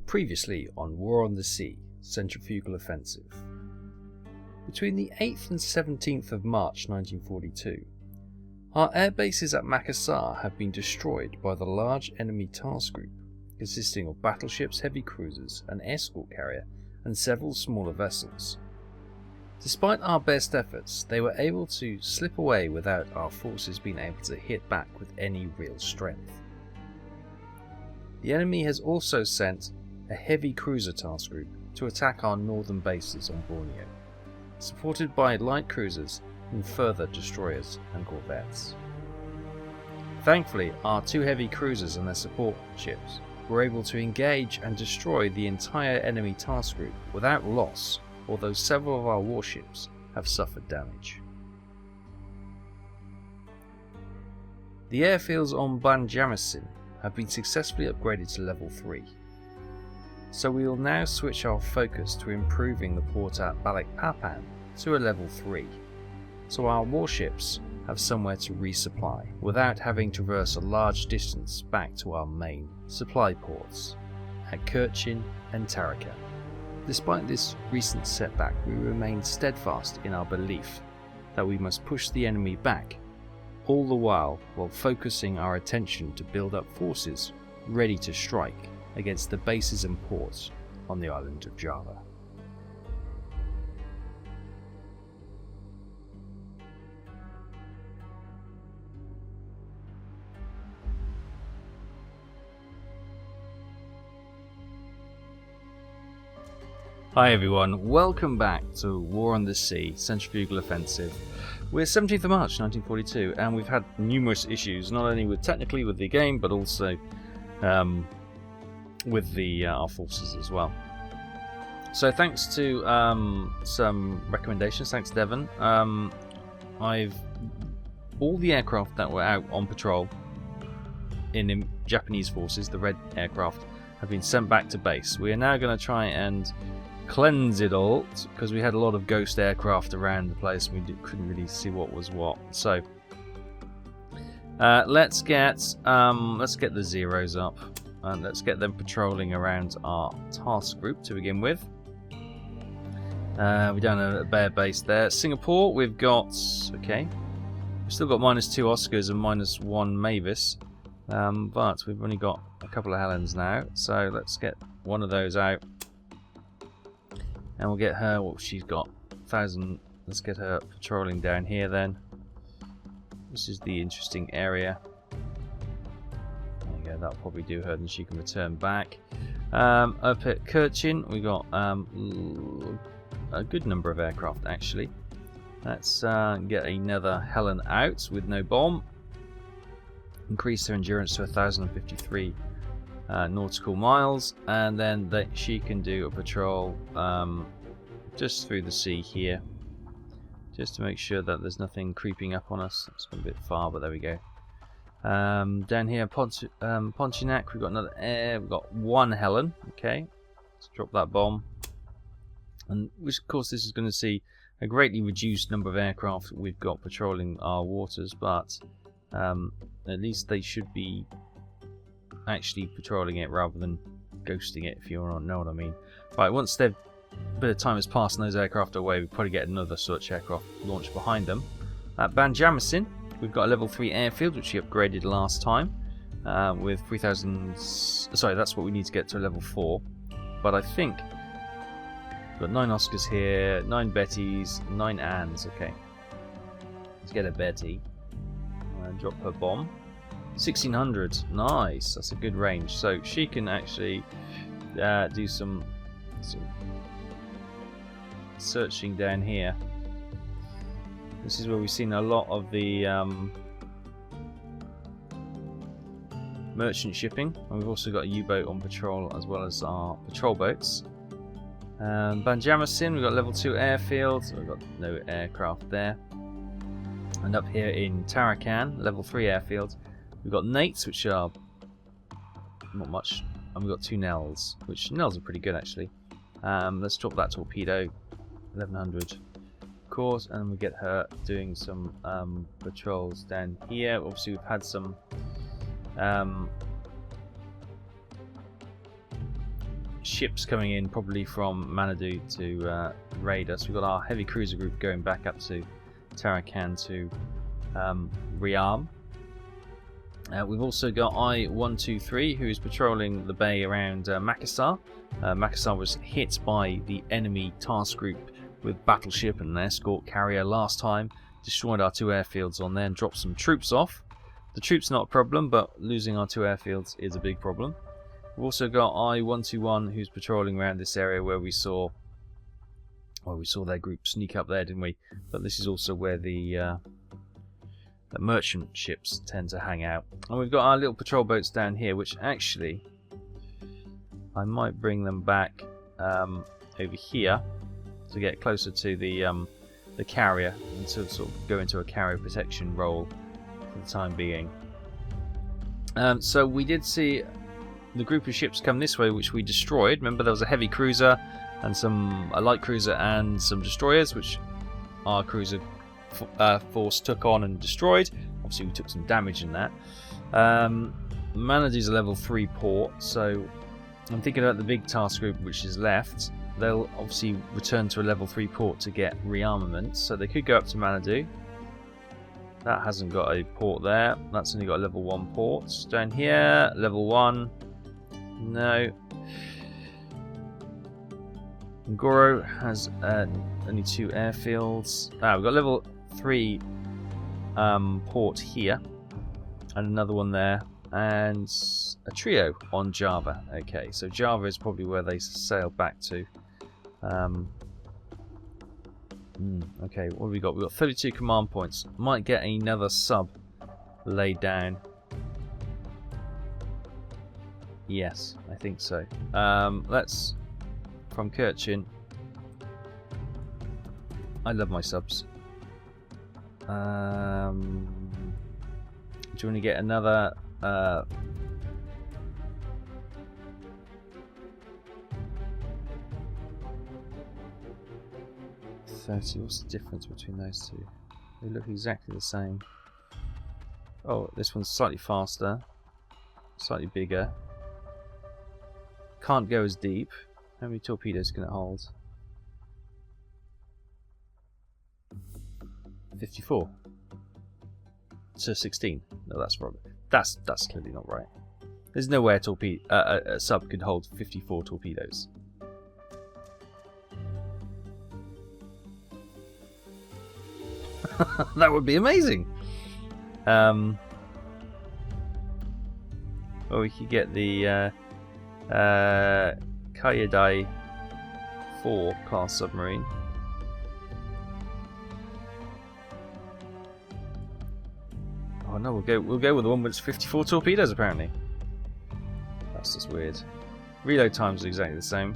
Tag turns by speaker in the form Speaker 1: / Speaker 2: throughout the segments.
Speaker 1: Previously on War on the Sea, Centrifugal Offensive. Between the 8th and 17th of March 1942, our air bases at Makassar have been destroyed by the large enemy task group, consisting of battleships, heavy cruisers, an escort carrier, and several smaller vessels. Despite our best efforts, they were able to slip away without our forces being able to hit back with any real strength. The enemy has also sent a heavy cruiser task group to attack our northern bases on Borneo, supported by light cruisers and further destroyers and corvettes. Thankfully, our two heavy cruisers and their support ships were able to engage and destroy the entire enemy task group without loss, although several of our warships have suffered damage. The airfields on Banjarmasin have been successfully upgraded to level 3, so we will now switch our focus to improving the port at Balikpapan to a level 3, so our warships have somewhere to resupply without having to traverse a large distance back to our main supply ports at Kirchin and Tarakan. Despite this recent setback, we remain steadfast in our belief that we must push the enemy back, all the while focusing our attention to build up forces ready to strike against the bases and ports on the island of Java. Hi everyone, welcome back to War on the Sea, Centrifugal Offensive. We're 17th of March 1942 and we've had numerous issues, not only with the game, but also with our forces as well. So thanks to some recommendations, thanks Devon, all the aircraft that were out on patrol in Japanese forces, the red aircraft, have been sent back to base. We are now going to try and cleanse it all, because we had a lot of ghost aircraft around the place and we couldn't really see what was what. So let's get the zeros up and let's get them patrolling around our task group to begin with. We don't have a bear base there. Singapore, we've got we've still got -2 Oscars and -1 Mavis, but we've only got a couple of Helens now, so let's get one of those out. And we'll get her, she's got 1,000, let's get her patrolling down here then. This is the interesting area. There you go, that'll probably do her, then she can return back. Up at Kirchin, we got a good number of aircraft actually. Let's get another Helen out with no bomb. Increase her endurance to 1,053 nautical miles, and then she can do a patrol just through the sea here, just to make sure that there's nothing creeping up on us. It's gone a bit far, but there we go. Down here, Pontianak, we've got another air. We've got one Helen. Okay, let's drop that bomb, and which of course this is going to see a greatly reduced number of aircraft we've got patrolling our waters, but at least they should be actually patrolling it rather than ghosting it, if you know what I mean. Right, once a bit of time has passed and those aircraft are away, we probably get another such aircraft launched behind them. At Banjarmasin, we've got a level 3 airfield which we upgraded last time with 3,000. Sorry, that's what we need to get to a level 4. But I think we've got 9 Oscars here, 9 Bettys, 9 Anns. Okay, let's get a Betty and drop her bomb. 1,600, nice, that's a good range, so she can actually do some searching down here. This is where we've seen a lot of the merchant shipping, and we've also got a U-boat on patrol as well as our patrol boats. Banjarmasin, we've got level 2 airfield, so we've got no aircraft there. And up here in Tarakan, level 3 airfield, we've got Nates, which are not much, and we've got 2 Nels, which Nels are pretty good actually. Let's drop that torpedo, 1,100 of course, and we get her doing some patrols down here. Obviously we've had some ships coming in, probably from Manadu to raid us. We've got our heavy cruiser group going back up to Tarakan to rearm. We've also got I-123, who is patrolling the bay around Makassar. Makassar was hit by the enemy task group with battleship and an escort carrier last time, destroyed our 2 airfields on there and dropped some troops off. The troops not a problem, but losing our 2 airfields is a big problem. We've also got I-121, who's patrolling around this area where we saw their group sneak up there, didn't we? But this is also where the merchant ships tend to hang out. And we've got our little patrol boats down here, which actually I might bring them back over here to get closer to the carrier and to sort of go into a carrier protection role for the time being. So we did see the group of ships come this way, which we destroyed. Remember, there was a heavy cruiser and a light cruiser and some destroyers, which our cruiser force took on and destroyed. Obviously we took some damage in that. Manadu's a level 3 port, so I'm thinking about the big task group which is left. They'll obviously return to a level 3 port to get rearmament, so they could go up to Manadu. That hasn't got a port there. That's only got a level 1 port. Down here, level 1. No. Ngoro has only 2 airfields. We've got level 3 port here, and another one there, and a trio on Java. Okay, so Java is probably where they sail back to. Okay, what have we got? We've got 32 command points. Might get another sub laid down. Yes, I think so. Let's, from Kirchin. I love my subs. Do you want to get another 30? What's the difference between those two? They look exactly the same. Oh, this one's slightly faster, slightly bigger. Can't go as deep. How many torpedoes can it hold? 54 to 16. No, that's probably that's clearly not right. There's no way a sub could hold 54 torpedoes. That would be amazing. Well, we could get the Kayadai 4 class submarine. Oh no, we'll go with the one with 54 torpedoes apparently. That's just weird. Reload times are exactly the same.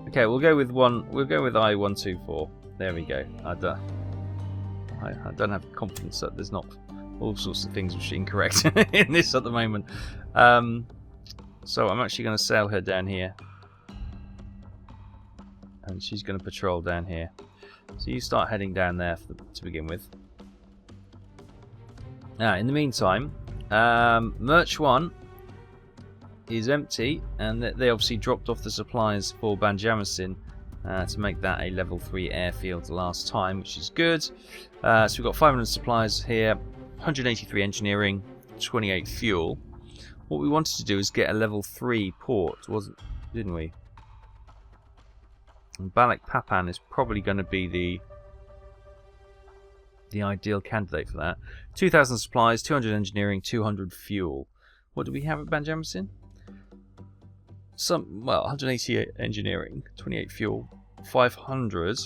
Speaker 1: Okay, we'll go with I-124. There we go. I don't have confidence that there's not all sorts of things which are incorrect in this at the moment. So I'm actually going to sail her down here, and she's going to patrol down here. So you start heading down there to begin with. Now, in the meantime, Merch 1 is empty, and they obviously dropped off the supplies for Banjarmasin to make that a level 3 airfield last time, which is good. So we've got 500 supplies here, 183 engineering, 28 fuel. What we wanted to do is get a level 3 port, didn't we? And Balikpapan is probably going to be the ideal candidate for that. 2,000 supplies, 200 engineering, 200 fuel. What do we have at Banjarmasin? 188 engineering, 28 fuel, 500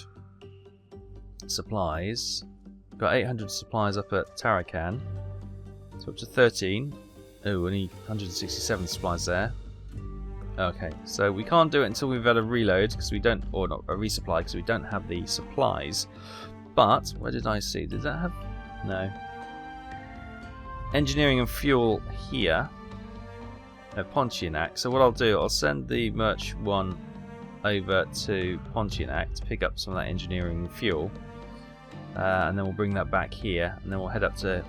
Speaker 1: supplies. Got 800 supplies up at Tarakan, so up to 13. Oh, only 167 supplies there. Okay, so we can't do it until we've had a reload because we don't, or not a resupply because we don't have the supplies. But where did I see? Did that have? No. Engineering and fuel here. Pontianak. So what I'll do, I'll send the Merch 1 over to Pontiac to pick up some of that engineering fuel, and then we'll bring that back here, and then we'll head up to.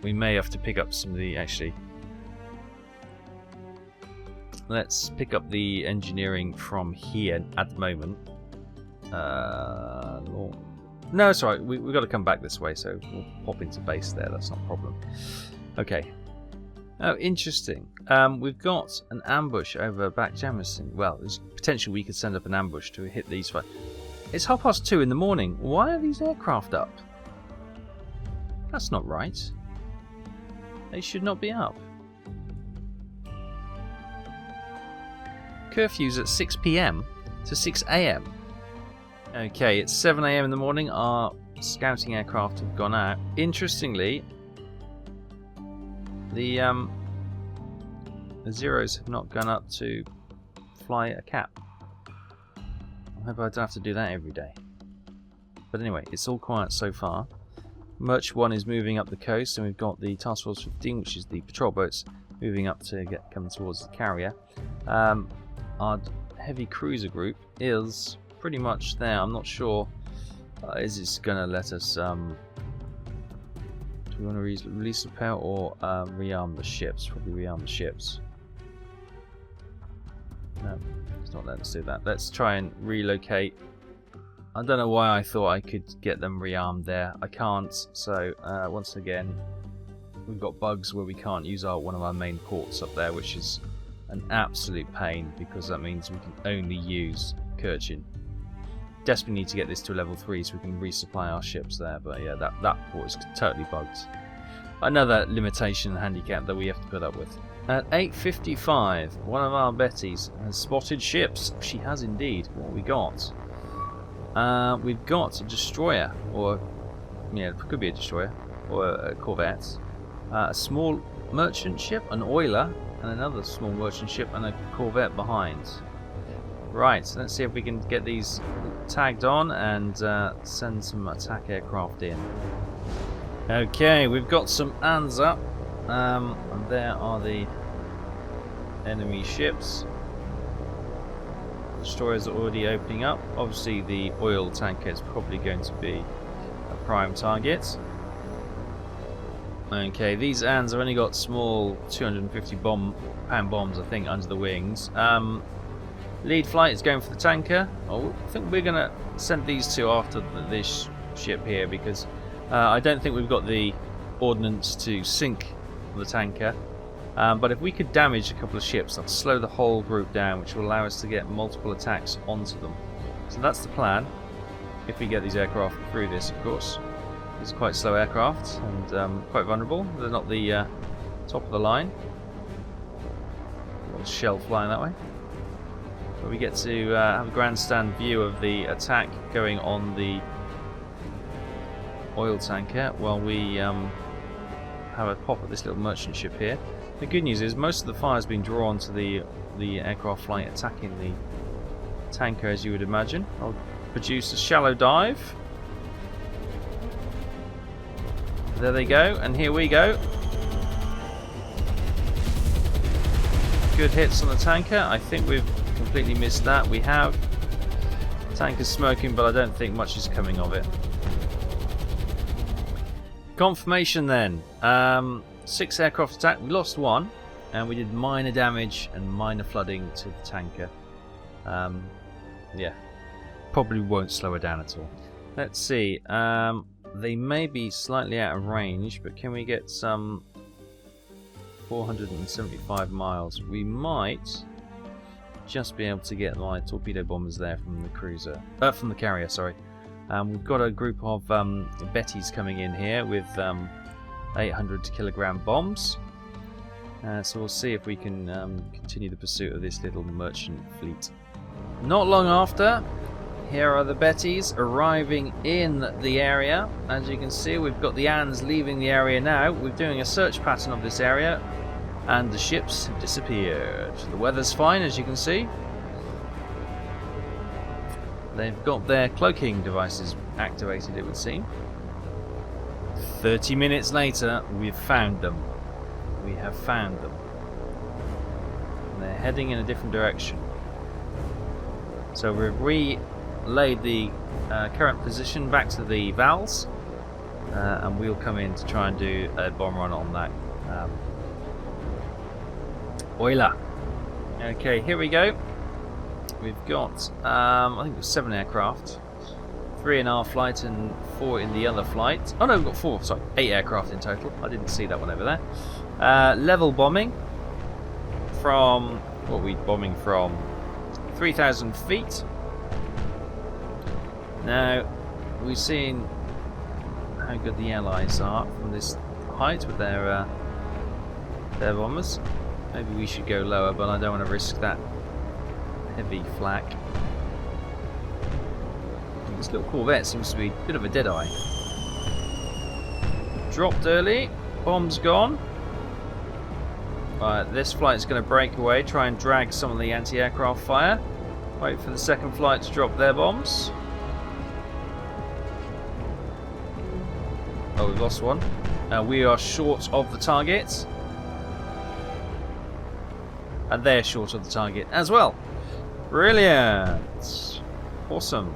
Speaker 1: We may have to pick up some of the actually. Let's pick up the engineering from here at the moment. No, it's alright. We've got to come back this way, so we'll pop into base there. That's not a problem. Okay. Oh, interesting. We've got an ambush over back Jamison. Well, there's potential we could send up an ambush to hit these five. It's 2:30 in the morning. Why are these aircraft up? That's not right. They should not be up. Curfew's at 6 PM to 6 AM. Okay, it's 7 AM in the morning. Our scouting aircraft have gone out. Interestingly, the Zeros have not gone up to fly a cap. I hope I don't have to do that every day. But anyway, it's all quiet so far. Merch 1 is moving up the coast, and we've got the Task Force 15, which is the patrol boats, moving up to coming towards the carrier. Our heavy cruiser group is pretty much there. I'm not sure. Is it going to let us? Do we want to release repair or rearm the ships? Probably rearm the ships. No, it's not letting us do that. Let's try and relocate. I don't know why I thought I could get them rearmed there. I can't. So once again, we've got bugs where we can't use one of our main ports up there, which is an absolute pain because that means we can only use Kirchin. Desperately need to get this to a level 3 so we can resupply our ships there. But yeah, that port is totally bugged. Another limitation and handicap that we have to put up with. At 8:55, one of our Bettys has spotted ships. She has indeed. What have we got? We've got a destroyer, or yeah, it could be a destroyer, or a corvette, a small merchant ship, an oiler, and another small merchant ship, and a corvette behind. Right, so let's see if we can get these tagged on and send some attack aircraft in. Okay, we've got some ANZA, and there are the enemy ships. Destroyers are already opening up. Obviously the oil tanker is probably going to be a prime target. Okay, these ANs have only got small 250 pound bombs, I think, under the wings. Lead flight is going for the tanker. Oh, I think we're going to send these two after this ship here because I don't think we've got the ordnance to sink the tanker. But if we could damage a couple of ships, that'll slow the whole group down, which will allow us to get multiple attacks onto them. So that's the plan, if we get these aircraft through this, of course. These are quite slow aircraft and quite vulnerable. They're not the top of the line. A little shell flying that way. But we get to have a grandstand view of the attack going on the oil tanker while we have a pop at this little merchant ship here. The good news is most of the fire has been drawn to the aircraft flying attacking the tanker, as you would imagine. I'll produce a shallow dive. There they go, and here we go. Good hits on the tanker. I think we've completely missed that. We have. The tanker's smoking, but I don't think much is coming of it. Confirmation then. 6 aircraft attack. We lost 1, and we did minor damage and minor flooding to the tanker. Yeah, probably won't slow her down at all. Let's see. They may be slightly out of range, but can we get some 475 miles? We might just be able to get my torpedo bombers there from the cruiser, from the carrier. Sorry. We've got a group of Bettys coming in here with 800 kilogram bombs. So we'll see if we can continue the pursuit of this little merchant fleet. Not long after, here are the Bettys arriving in the area. As you can see, we've got the ANs leaving the area now. We're doing a search pattern of this area, and the ships have disappeared. The weather's fine, as you can see. They've got their cloaking devices activated, it would seem. 30 minutes later, we've found them. We have found them. And they're heading in a different direction. So we've relayed the current position back to the valves, and we'll come in to try and do a bomb run on that oiler. Okay, here we go. We've got I think it was 7 aircraft, 3 in our flight and 4 in the other flight. Oh no, we've got 4, sorry, 8 aircraft in total. I didn't see that one over there. Level bombing from, what are we bombing from? 3,000 feet. Now, we've seen how good the Allies are from this height with their bombers. Maybe we should go lower, but I don't want to risk that heavy flak. This little Corvette seems to be a bit of a deadeye. Dropped early, bomb's gone. Right, this flight's going to break away, try and drag some of the anti-aircraft fire. Wait for the second flight to drop their bombs. Oh, we've lost one. We are short of the target. And they're short of the target as well. Brilliant. Awesome.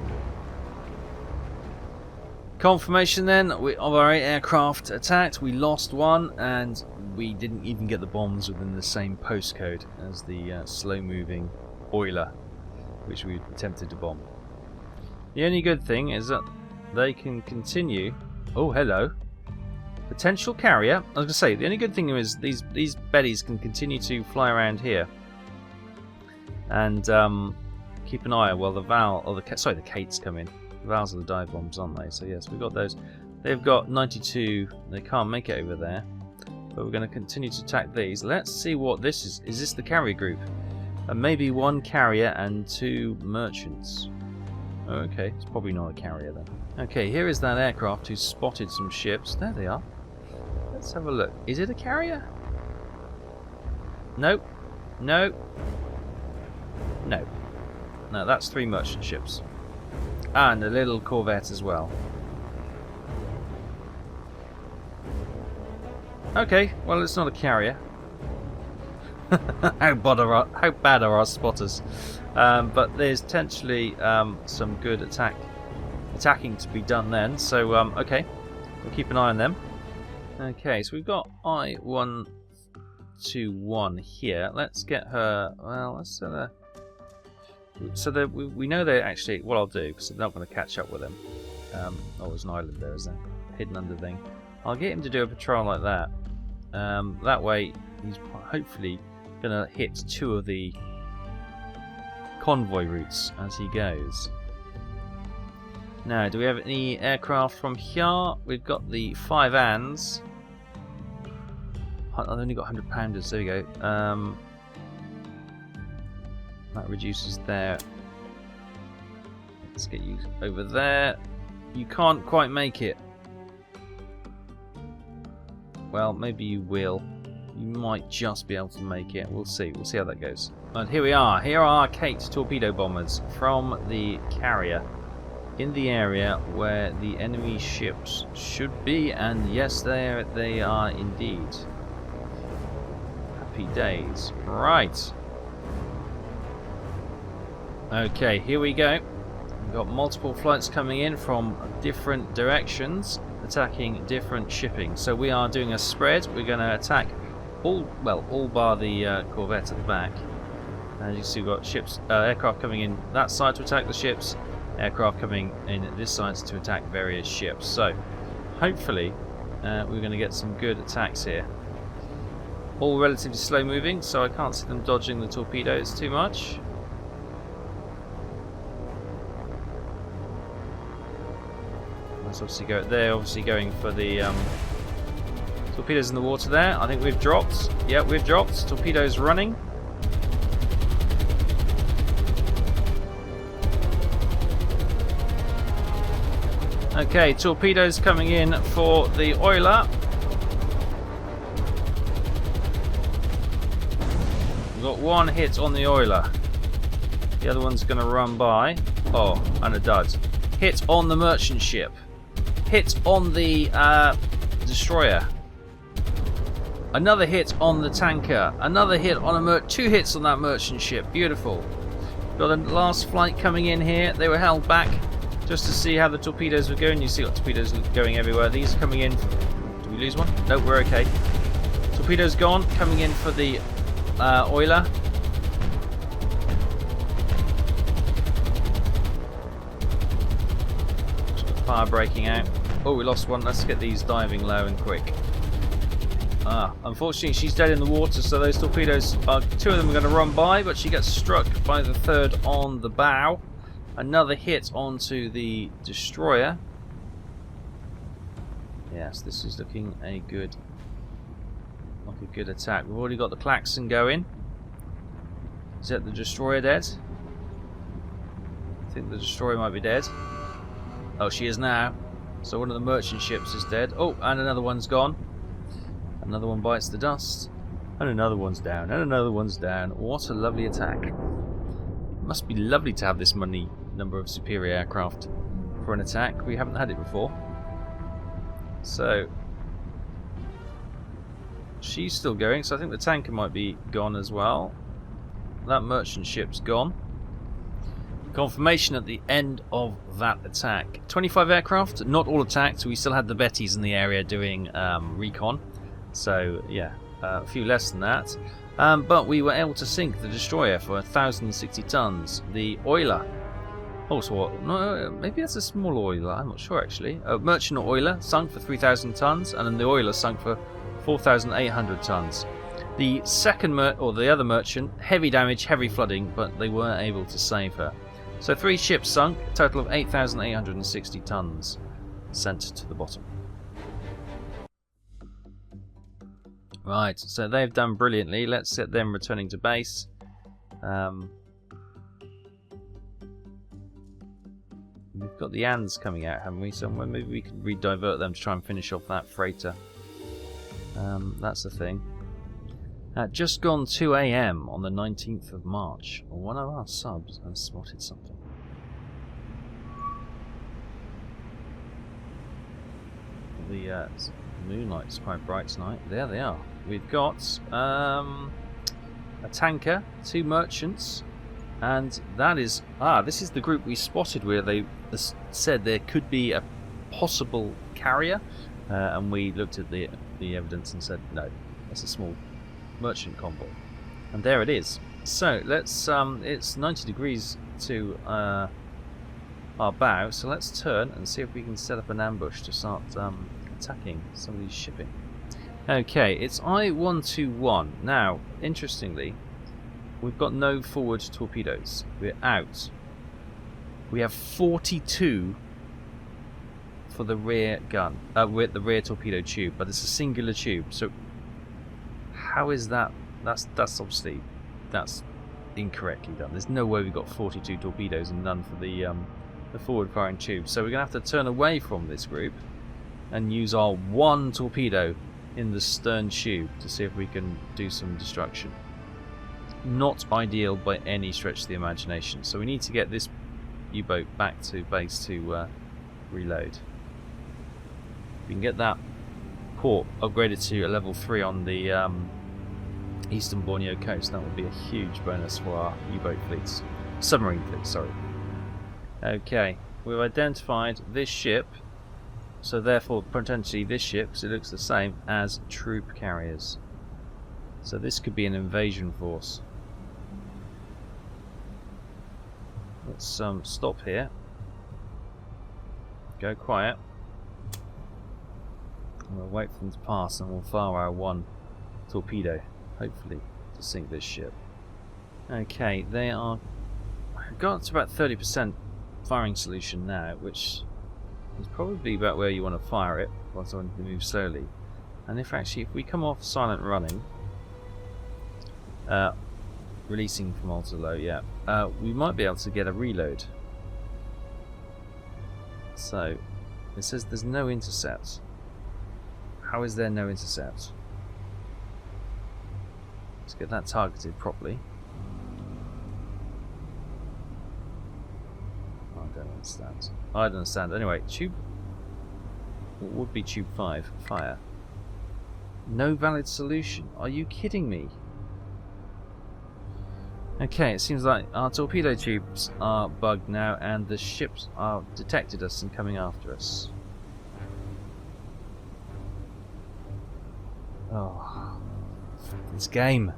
Speaker 1: Confirmation then of our 8 aircraft attacked. We lost one, and we didn't even get the bombs within the same postcode as the slow-moving oiler, which we attempted to bomb. The only good thing is that they can continue. Oh, hello. Potential carrier. I was going to say, the only good thing is these beddies can continue to fly around here. And keep an eye on, well, the Val, or the Kates come in. The Vals are the dive bombs, aren't they? So yes, we've got those. They've got 92. They can't make it over there. But we're going to continue to attack these. Let's see what this is. Is this the carrier group? Maybe 1 carrier and 2 merchants. Okay, it's probably not a carrier then. Okay, here is that aircraft who spotted some ships. There they are. Let's have a look. Is it a carrier? Nope. No. No. No, that's 3 merchant ships. And a little corvette as well. Okay, well, it's not a carrier. How bad are our spotters? But there's potentially some good attacking to be done then. So, okay, we'll keep an eye on them. Okay, so we've got I-121 here. Let's get her. Well, let's set her. So we know they're actually. What I'll do, because they're not going to catch up with them. Oh, there's an island there, is there? Hidden under thing. I'll get him to do a patrol like that. That way, he's hopefully going to hit 2 of the convoy routes as he goes. Now, do we have any aircraft from here? We've got the 5 ANs. I've only got 100 pounders. There we go. That reduces there. Let's get you over there. You can't quite make it. Well, maybe you will. You might just be able to make it. We'll see. We'll see how that goes. And here we are. Here are our Kate torpedo bombers from the carrier in the area where the enemy ships should be. And yes, there they are indeed. Happy days. Right. Okay, here we go. We've got multiple flights coming in from different directions, attacking different shipping. So we are doing a spread. We're going to attack all bar the corvette at the back. As you can see, we've got ships, aircraft coming in that side to attack the ships, aircraft coming in this side to attack various ships. So hopefully we're going to get some good attacks here. All relatively slow moving, so I can't see them dodging the torpedoes too much. They're obviously going for the torpedoes in the water there. I think we've dropped. Yeah, we've dropped. Torpedoes running. Okay, torpedoes coming in for the oiler. We've got 1 hit on the oiler. The other one's going to run by. Oh, and a dud. Hit on the merchant ship. Hit on the destroyer. Another hit on the tanker. Another hit on 2 hits on that merchant ship. Beautiful. Got the last flight coming in here. They were held back just to see how the torpedoes were going. You see what torpedoes are going everywhere. These are coming in. Did we lose one? No, we're okay. Torpedoes gone. Coming in for the oiler. Fire breaking out. Oh, we lost one. Let's get these diving low and quick. Unfortunately, she's dead in the water, so those torpedoes, two of them are going to run by, but she gets struck by the third on the bow. Another hit onto the destroyer. Yes, this is looking like a good attack. We've already got the klaxon going. Is that the destroyer dead? I think the destroyer might be dead. Oh, she is now. So one of the merchant ships is dead. Oh, and another one's gone. Another one bites the dust. And another one's down. And another one's down. What a lovely attack. It must be lovely to have this many number of superior aircraft for an attack. We haven't had it before. So she's still going, so I think the tanker might be gone as well. That merchant ship's gone. Confirmation at the end of that attack. 25 aircraft, not all attacked. We still had the Bettys in the area doing recon. So yeah, a few less than that. But we were able to sink the destroyer for 1,060 tons. The oiler, also, no, maybe that's a small oiler, I'm not sure actually. A merchant oiler sunk for 3,000 tons, and then the oiler sunk for 4,800 tons. The second the other merchant, heavy damage, heavy flooding, but they weren't able to save her. So 3 ships sunk, a total of 8,860 tons sent to the bottom. Right, so they've done brilliantly. Let's set them returning to base. We've got the Ands coming out, haven't we, somewhere? Maybe we can re-divert them to try and finish off that freighter. That's the thing. At just gone 2 AM on the 19th of March, one of our subs has spotted something. The moonlight's quite bright tonight. There they are. We've got a tanker, 2 merchants, and that is this is the group we spotted where they said there could be a possible carrier, and we looked at the evidence and said no, that's a small merchant convoy, and there it is. So let's it's 90 degrees to our bow, so let's turn and see if we can set up an ambush to start attacking some of these shipping. Okay, it's I-121. Now, interestingly, we've got no forward torpedoes. We're out. We have 42 for the rear gun, with the rear torpedo tube, but it's a singular tube. So how is that? That's obviously incorrectly done. There's no way we've got 42 torpedoes and none for the forward firing tube. So we're gonna have to turn away from this group and use our 1 torpedo in the stern tube to see if we can do some destruction. Not ideal by any stretch of the imagination. So we need to get this U-boat back to base to reload. If we can get that port upgraded to a level 3 on the eastern Borneo coast, that would be a huge bonus for our U-boat fleets. Submarine fleets, sorry. Okay, we've identified this ship, so therefore potentially this ship, because it looks the same as troop carriers. So this could be an invasion force. Let's stop here. Go quiet. And we'll wait for them to pass and we'll fire our 1 torpedo, hopefully, to sink this ship. Okay, they are got to about 30% firing solution now, which is probably about where you want to fire it once I want to move slowly. And if we come off silent running, releasing from ultra low, yeah, we might be able to get a reload. So it says there's no intercept. How is there no intercept? Let's get that targeted properly. I don't understand. I don't understand. Anyway, tube. What would be tube 5? Fire. No valid solution. Are you kidding me? Okay, it seems like our torpedo tubes are bugged now and the ships are detected us and coming after us. Oh, this game.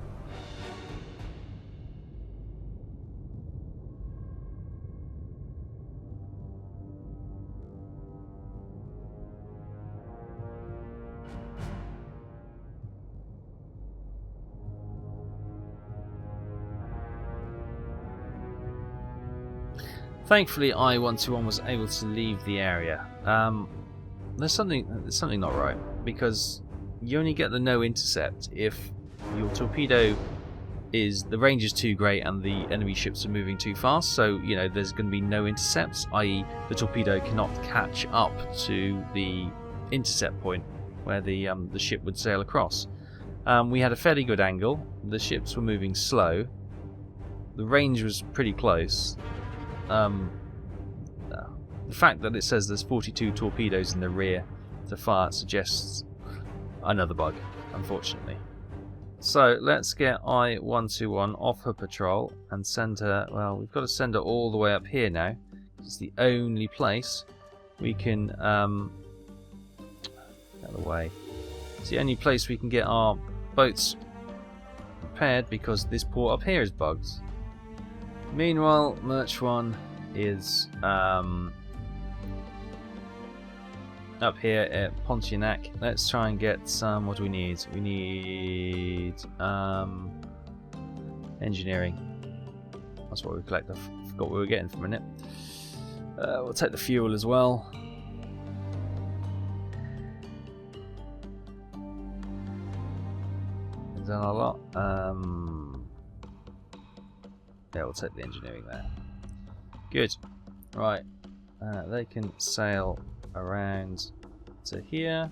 Speaker 1: Thankfully, I-121 was able to leave the area. There's something not right, because you only get the no intercept if your torpedo the range is too great and the enemy ships are moving too fast. So you know there's going to be no intercepts, i.e., the torpedo cannot catch up to the intercept point where the ship would sail across. We had a fairly good angle. The ships were moving slow. The range was pretty close. The fact that it says there's 42 torpedoes in the rear to fire suggests another bug, unfortunately. So let's get I-121 off her patrol and send her. Well, we've got to send her all the way up here now. It's the only place we can get out of the way. It's the only place we can get our boats repaired because this port up here is bugged. Meanwhile, Merch 1 is up here at Pontiac. Let's try and get some. What do we need? We need engineering. That's what we collect. I forgot what we were getting for a minute. We'll take the fuel as well. Is that a lot? Yeah, we'll take the engineering there. Good. Right. They can sail around to here.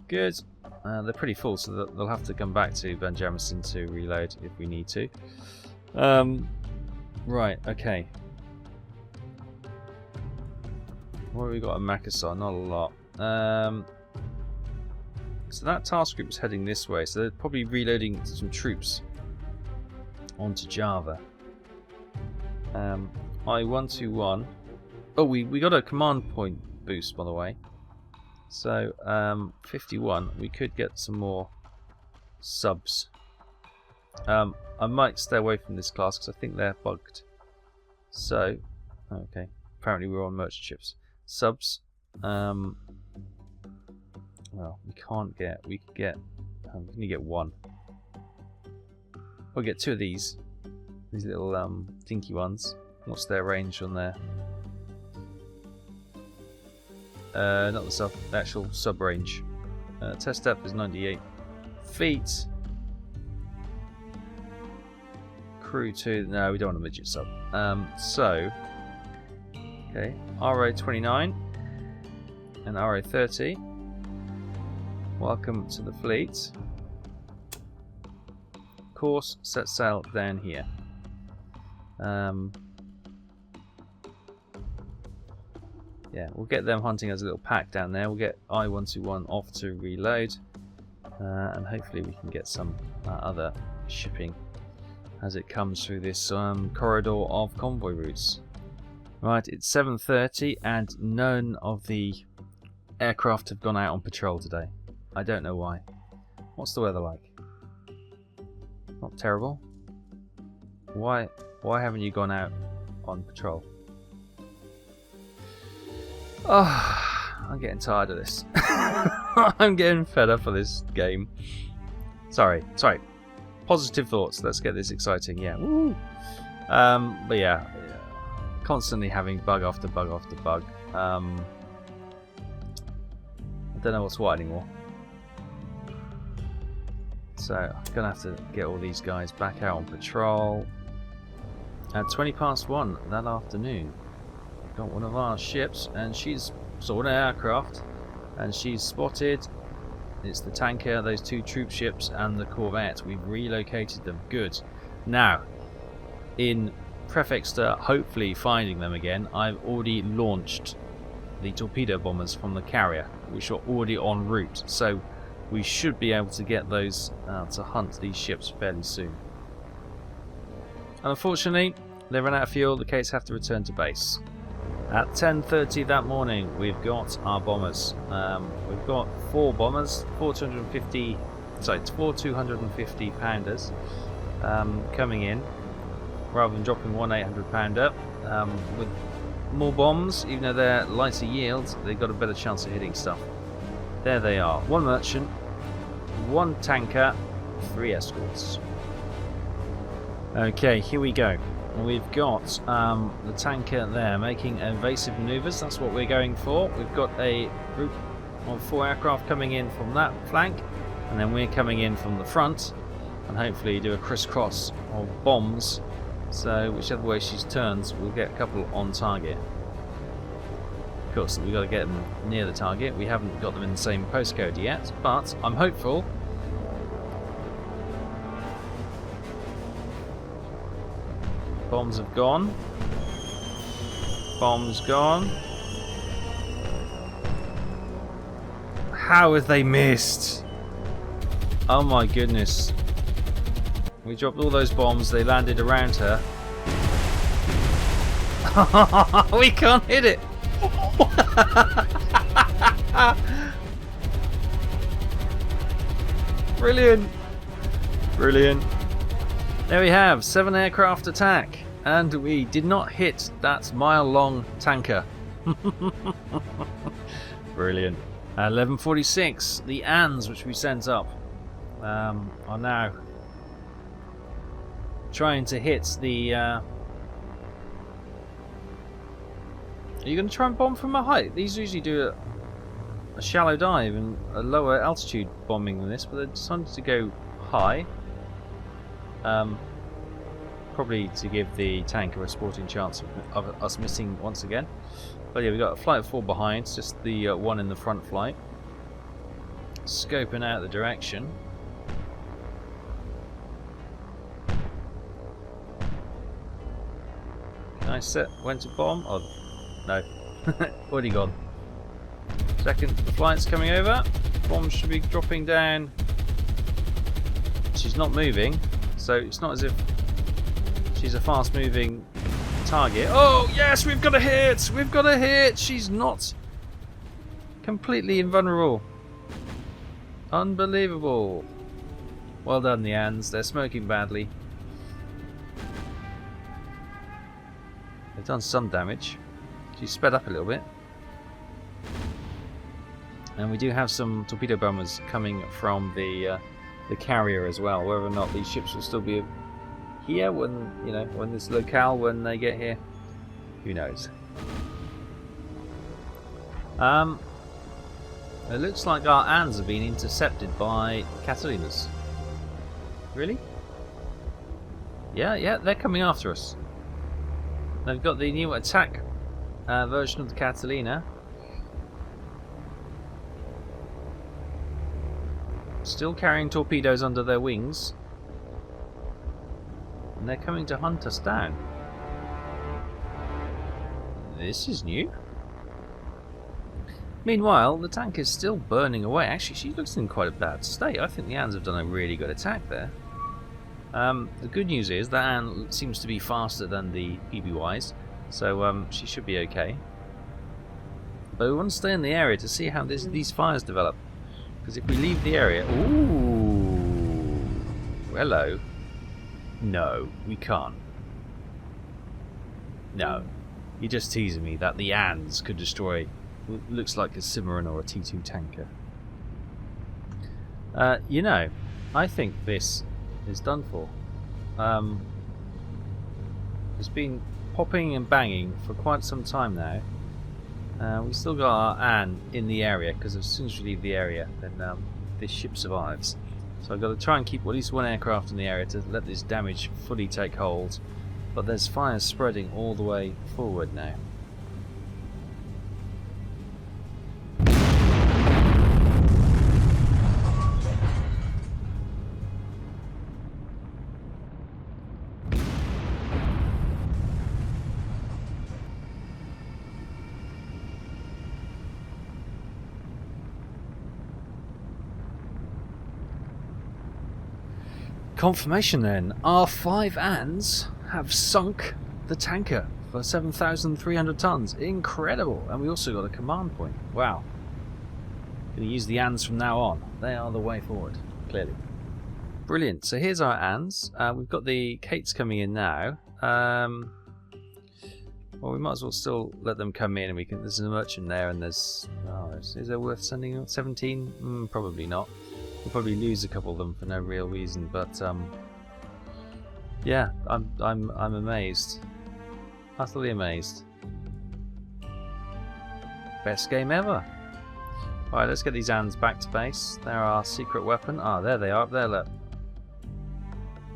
Speaker 1: Good. They're pretty full, so they'll have to come back to Van Jamison to reload if we need to. Right, okay. What have we got? A Makassar, not a lot. So that task group is heading this way, so they're probably reloading some troops onto Java. I-121. Oh, we got a command point boost, by the way. So 51. We could get some more subs. I might stay away from this class because I think they're bugged. So, okay. Apparently we're on merchant ships. Subs. Well, we can't get. We can get. We can only get one. We'll get two of these. These little dinky ones. What's their range on there? Not the actual sub range. Test depth is 98 feet. Crew 2. No, we don't want a midget sub. So, okay, RA-29 and RA-30. Welcome to the fleet. Course, set sail down here. Yeah, we'll get them hunting as a little pack down there. We'll get I-121 off to reload, and hopefully we can get some other shipping as it comes through this corridor of convoy routes. Right, it's 7:30 and none of the aircraft have gone out on patrol today. I don't know why. What's the weather like? Not terrible. Why haven't you gone out on patrol? Oh, I'm getting tired of this. I'm getting fed up of this game. Sorry. Positive thoughts. Let's get this exciting. Yeah. Woo. But yeah, constantly having bug after bug after bug. I don't know what's what anymore. So I'm gonna have to get all these guys back out on patrol. At 1:20 that afternoon, we've got one of our ships, and she's an aircraft, and she's spotted. It's the tanker, those two troop ships, and the corvette. We've relocated them. Good. Now, in prefix to hopefully finding them again, I've already launched the torpedo bombers from the carrier, which are already en route. So we should be able to get those to hunt these ships fairly soon. And unfortunately, they ran out of fuel. The Kates have to return to base. At 10:30 that morning, we've got our bombers. We've got 4 bombers, 4 250 pounders coming in, rather than dropping one 800 pounder. With more bombs, even though they're lighter yields, they've got a better chance of hitting stuff. There they are. 1 merchant, 1 tanker, 3 escorts. Okay, here we go. We've got the tanker there making evasive maneuvers. That's what we're going for. We've got a group of 4 aircraft coming in from that flank, and then we're coming in from the front, and hopefully do a crisscross of bombs. So whichever way she turns, we'll get a couple on target. Of course, we've got to get them near the target. We haven't got them in the same postcode yet, but I'm hopeful. Bombs have gone. Bombs gone. How have they missed? Oh my goodness. We dropped all those bombs, they landed around her. We can't hit it! Brilliant! Brilliant. There we have 7 aircraft attack, and we did not hit that mile-long tanker. Brilliant. 11:46, the ANs which we sent up are now trying to hit the... Are you going to try and bomb from a height? These usually do a shallow dive and a lower altitude bombing than this, but they decided to go high. Probably to give the tanker a sporting chance of us missing once again. But yeah, we've got a flight of 4 behind, it's just the one in the front flight. Scoping out the direction. Can I set when to bomb? Oh, no. Already gone. Second, the flight's coming over. Bomb should be dropping down. She's not moving, so it's not as if she's a fast moving target. Oh yes, we've got a hit! We've got a hit! She's not completely invulnerable. Unbelievable. Well done, the ANs. They're smoking badly. They've done some damage. She's sped up a little bit. And we do have some torpedo bombers coming from the carrier as well. Whether or not these ships will still be here when, you know, when this locale, when they get here, who knows. It looks like our ANs have been intercepted by Catalinas. Really? Yeah, they're coming after us. They've got the new attack version of the Catalina. Still carrying torpedoes under their wings. And they're coming to hunt us down. This is new. Meanwhile, the tank is still burning away. Actually, she looks in quite a bad state. I think the ANs have done a really good attack there. The good news is that AN seems to be faster than the PBYs, so she should be okay. But we want to stay in the area to see how these fires develop. Because if we leave the area... Ooh! Hello. No, we can't. No. You're just teasing me that the ANs could destroy... looks like a submarine or a T2 tanker. You know, I think this is done for. It's been popping and banging for quite some time now. We still got our AN in the area, because as soon as we leave the area, then this ship survives. So I've got to try and keep at least 1 aircraft in the area to let this damage fully take hold. But there's fires spreading all the way forward now. Confirmation then. Our 5 ANs have sunk the tanker for 7,300 tons. Incredible. And we also got a command point. Wow. Going to use the ANs from now on. They are the way forward, clearly. Brilliant. So here's our ANs. We've got the Kates coming in now. Well, we might as well still let them come in, and we can. There's a merchant there, and there's. Oh, is it worth sending out 17? Probably not. We'll probably lose a couple of them for no real reason, but yeah, I'm amazed, utterly amazed. Best game ever. All right, let's get these ANs back to base. They're our secret weapon. Ah, there they are up there. Look,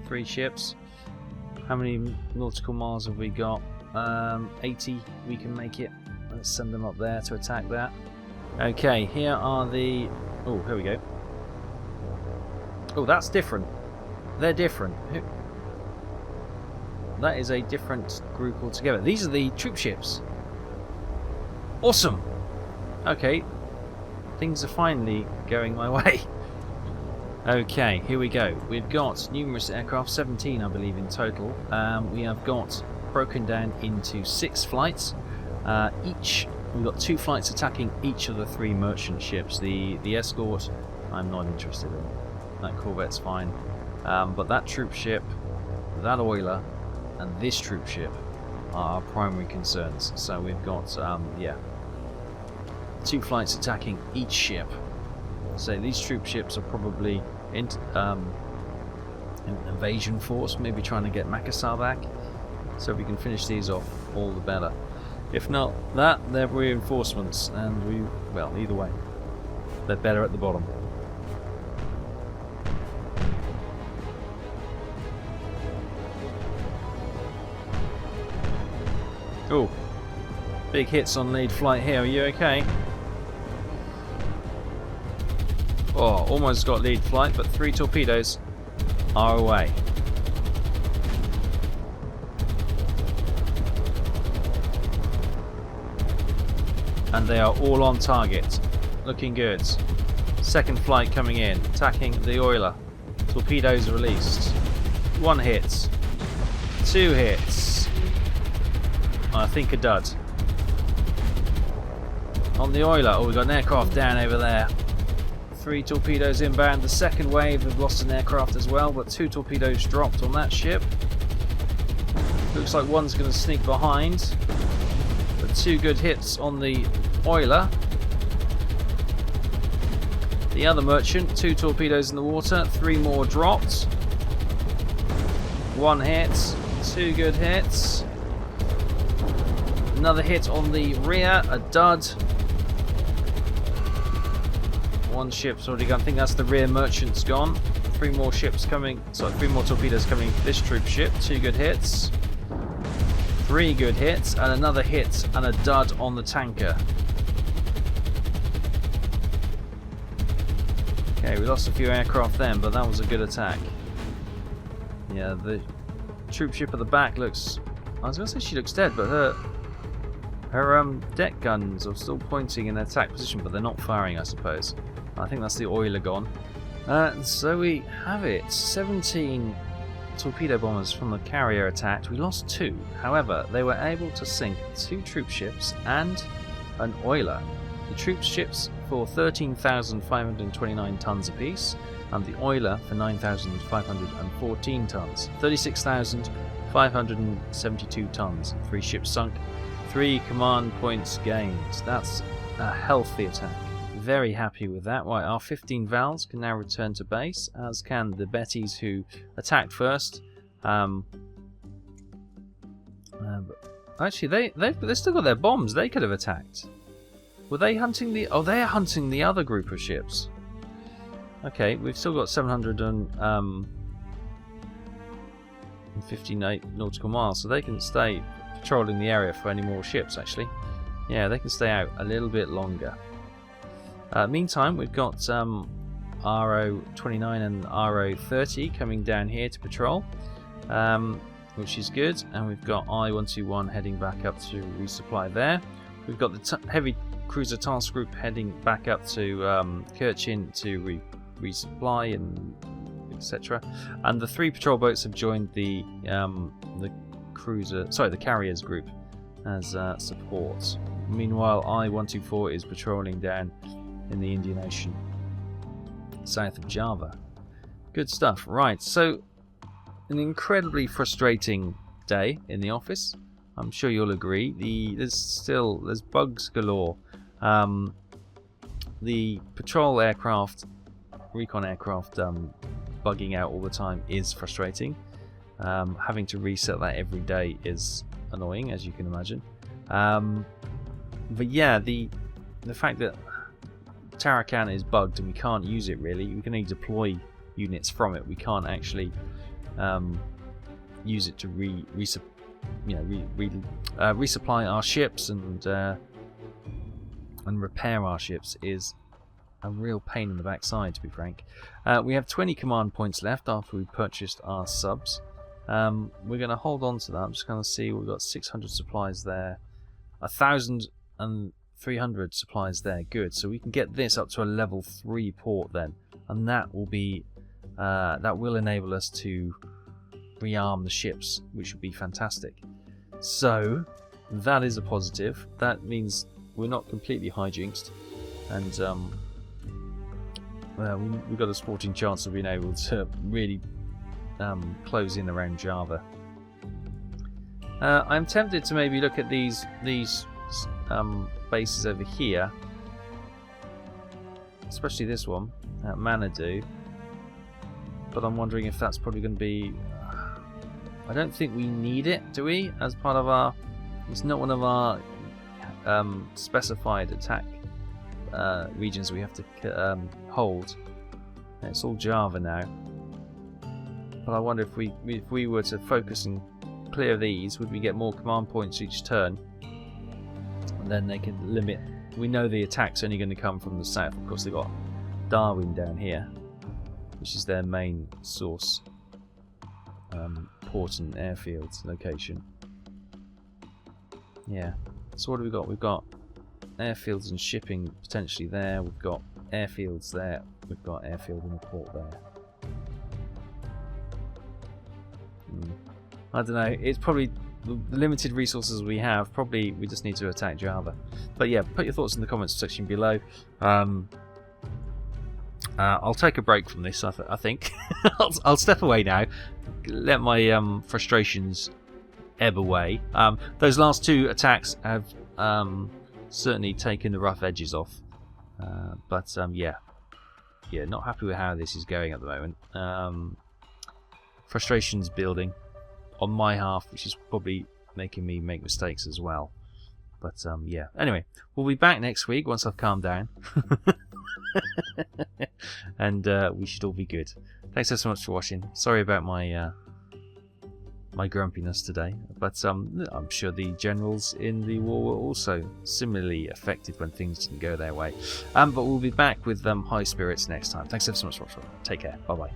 Speaker 1: 3 ships. How many nautical miles have we got? 80. We can make it. Let's send them up there to attack that. Okay, here are the. Oh, here we go. Oh, that's different. They're different. That is a different group altogether. These are the troop ships. Awesome. Okay, things are finally going my way. Okay, here we go. We've got numerous aircraft, 17 I believe in total. We have got broken down into 6 flights. We've got 2 flights attacking each of the 3 merchant ships. The escort, I'm not interested in. That corvette's fine. But that troop ship, that oiler, and this troop ship are our primary concerns. So we've got, yeah, 2 flights attacking each ship. So these troop ships are probably an invasion force, maybe trying to get Makassar back. So if we can finish these off, all the better. If not that, they're reinforcements, and well, either way, they're better at the bottom. Oh, big hits on lead flight here. Are you okay? Oh, almost got lead flight, but 3 torpedoes are away. And they are all on target. Looking good. Second flight coming in, attacking the oiler. Torpedoes released. 1 hit. 2 hits. I think a dud. On the oiler. Oh, we've got an aircraft down over there. 3 torpedoes inbound. The second wave have lost an aircraft as well, but 2 torpedoes dropped on that ship. Looks like one's going to sneak behind. But 2 good hits on the oiler. The other merchant, 2 torpedoes in the water, 3 more dropped. 1 hit, 2 good hits. Another hit on the rear, a dud. 1 ship's already gone. I think that's the rear merchant's gone. 3 more ships coming. Sorry, 3 more torpedoes coming to this troop ship. 2 good hits. 3 good hits, and another hit and a dud on the tanker. Okay, we lost a few aircraft then, but that was a good attack. Yeah, the troop ship at the back looks. I was going to say she looks dead, but her deck guns are still pointing in attack position, but they're not firing, I suppose. I think that's the oiler gone. So we have it. 17 torpedo bombers from the carrier attacked. We lost 2. However, they were able to sink 2 troop ships and an oiler. The troop ships for 13,529 tons apiece, and the oiler for 9,514 tons. 36,572 tons. 3 ships sunk, 3 command points gained. That's a healthy attack. Very happy with that. Right, our 15 Vals can now return to base, as can the Bettys who attacked first. Actually, they've still got their bombs. They could have attacked. Were they hunting the? Oh, they're hunting the other group of ships. Okay, we've still got 758 nautical miles, so they can stay patrolling the area for any more ships. Actually, yeah, they can stay out a little bit longer. Meantime, we've got RO29 and RO30 coming down here to patrol, which is good. And we've got I-121 heading back up to resupply there. We've got the heavy cruiser task group heading back up to Kirchin to resupply, and etc. And the 3 patrol boats have joined the carriers group as support. Meanwhile, I-124 is patrolling down in the Indian Ocean, south of Java. Good stuff. Right, so an incredibly frustrating day in the office. I'm sure you'll agree. There's bugs galore. The patrol aircraft, recon aircraft, bugging out all the time is frustrating. Having to reset that every day is annoying, as you can imagine. But yeah, the fact that Tarakan is bugged and we can't use it really. We can only deploy units from it. We can't actually use it to resupply our ships and repair our ships is a real pain in the backside, to be frank. We have 20 command points left after we purchased our subs. We're going to hold on to that. I'm just going to see, we've got 600 supplies there, 1,300 supplies there. Good. So we can get this up to a level 3 port then, and that will be that will enable us to rearm the ships, which would be fantastic. So that is a positive. That means we're not completely hijinxed, and we've got a sporting chance of being able to really close in around Java. I'm tempted to maybe look at these bases over here, especially this one at Manadu, but I'm wondering if that's probably going to be... I don't think we need it, do we? As part of our... It's not one of our specified attack regions we have to hold. It's all Java now. But I wonder if we were to focus and clear these, would we get more command points each turn? And then they can limit... We know the attack's only going to come from the south. Of course, they've got Darwin down here, which is their main source. Port and airfield location. Yeah. So what do we got? We've got airfields and shipping potentially there. We've got airfields there. We've got airfield and a port there. I don't know. It's probably the limited resources we have. Probably we just need to attack Java. But yeah, put your thoughts in the comments section below. I'll take a break from this. I think I'll step away now. Let my frustrations ebb away. Those last 2 attacks have certainly taken the rough edges off. But yeah, not happy with how this is going at the moment. Frustrations building on my half, which is probably making me make mistakes as well. But yeah. Anyway, we'll be back next week once I've calmed down. And we should all be good. Thanks so much for watching. Sorry about my my grumpiness today, but I'm sure the generals in the war were also similarly affected when things didn't go their way. But we'll be back with high spirits next time. Thanks so much for watching. Take care. Bye bye.